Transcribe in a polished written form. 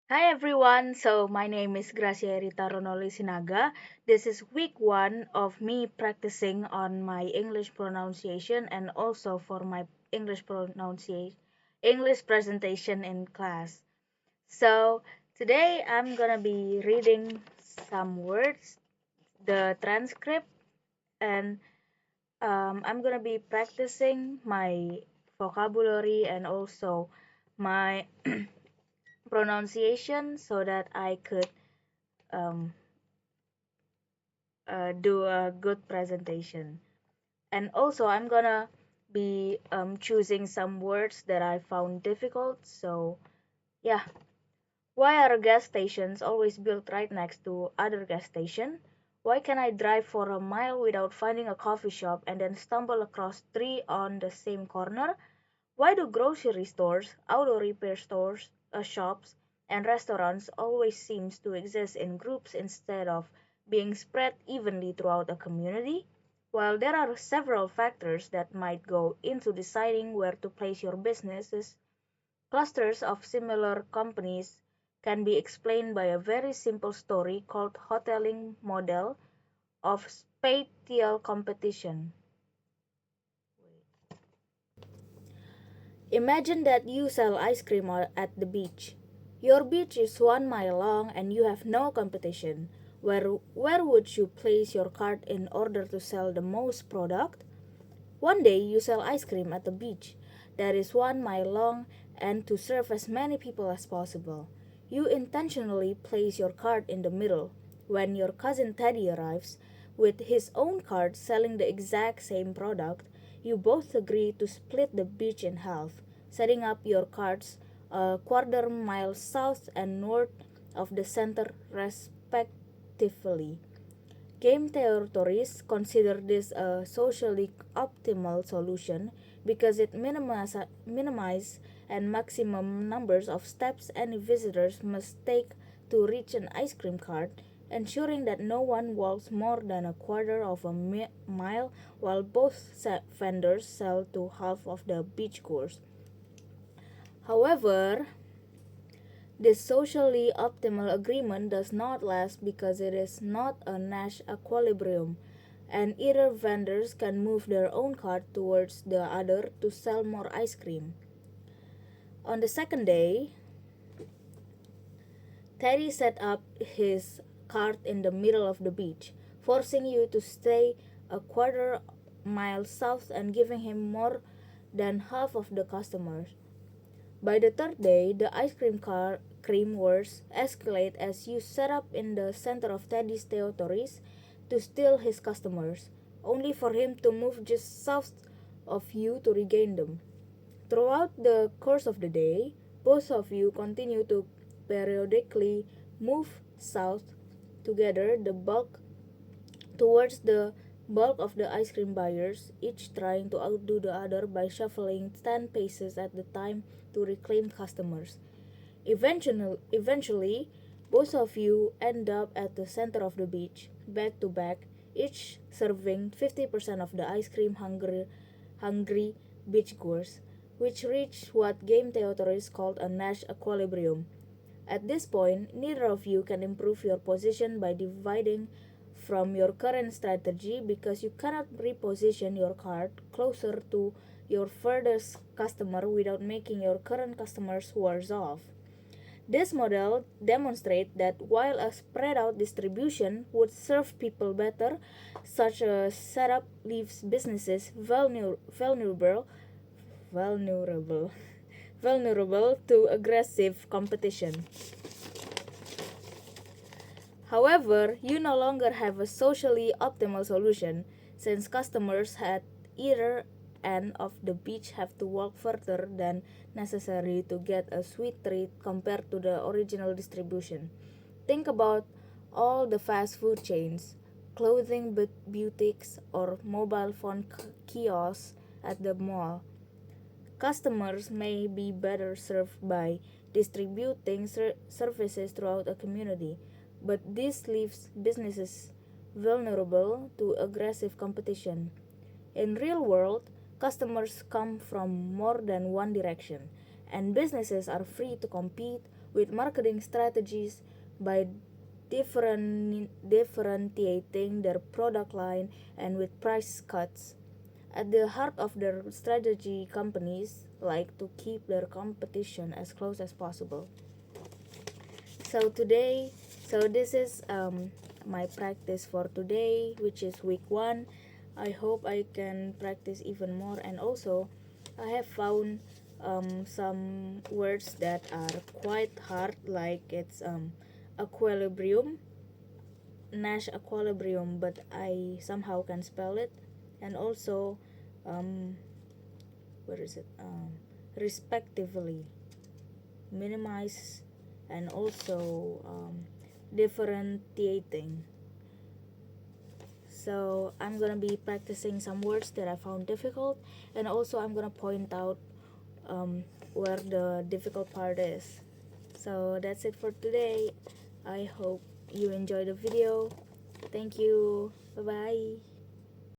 Hi everyone, so my name is Gracia Erita Sinaga. This is week one of me practicing on my English pronunciation and also for my English pronunciation, English presentation in class. So today I'm gonna be reading some words, the transcript, and I'm gonna be practicing my vocabulary and also my pronunciation so that I could um, do a good presentation. And also, I'm gonna be choosing some words that I found difficult. So, yeah. Why are gas stations always built right next to other gas station? Why can I drive for a mile without finding a coffee shop and then stumble across three on the same corner? Why do grocery stores, auto repair stores, shops, and restaurants always seems to exist in groups instead of being spread evenly throughout a community? While there are several factors that might go into deciding where to place your businesses, clusters of similar companies can be explained by a very simple story called hoteling model of spatial competition. Imagine that you sell ice cream at the beach. Your beach is 1 mile long and you have no competition. Where would you place your cart in order to sell the most product? One day you sell ice cream at the beach that is 1 mile long and to serve as many people as possible. You intentionally place your cart in the middle. When your cousin Teddy arrives with his own cart selling the exact same product, you both agree to split the beach in half, setting up your carts a quarter mile south and north of the center respectively. Game theorists consider this a socially optimal solution because it minimizes and maximum numbers of steps any visitors must take to reach an ice cream cart, ensuring that no one walks more than a quarter of a mile while both vendors sell to half of the beach course. However, this socially optimal agreement does not last because it is not a Nash equilibrium, and either vendors can move their own cart towards the other to sell more ice cream. On the second day, Teddy set up his cart in the middle of the beach, forcing you to stay a quarter mile south and giving him more than half of the customers. By the third day, the cream wars escalate as you set up in the center of Teddy's territories to steal his customers, only for him to move just south of you to regain them. Throughout the course of the day, both of you continue to periodically move south together towards the bulk of the ice cream buyers, each trying to outdo the other by shuffling 10 paces at the time to reclaim customers. Eventually, both of you end up at the center of the beach, back to back, each serving 50% of the ice cream hungry beachgoers, which reach what game theorists called a Nash equilibrium. At this point, neither of you can improve your position by dividing from your current strategy because you cannot reposition your cart closer to your furthest customer without making your current customers worse off. This model demonstrates that while a spread out distribution would serve people better, such a setup leaves businesses vulnerable, vulnerable to aggressive competition. However, you no longer have a socially optimal solution since customers at either end of the beach have to walk further than necessary to get a sweet treat compared to the original distribution. Think about all the fast food chains, clothing boutiques, or mobile phone kiosks at the mall. Customers may be better served by distributing services throughout a community, but this leaves businesses vulnerable to aggressive competition. In real world, customers come from more than one direction, and businesses are free to compete with marketing strategies by differentiating their product line and with price cuts. At the heart of their strategy, companies like to keep their competition as close as possible. So today, so this is my practice for today, which is week 1. I hope I can practice even more, and also I have found some words that are quite hard, like it's equilibrium, Nash equilibrium, but I somehow can spell it, and also um, where is it? Respectively, minimize, and also differentiating. So I'm gonna be practicing some words that I found difficult, and also I'm gonna point out where the difficult part is. So that's it for today. I hope you enjoyed the video. Thank you. Bye bye.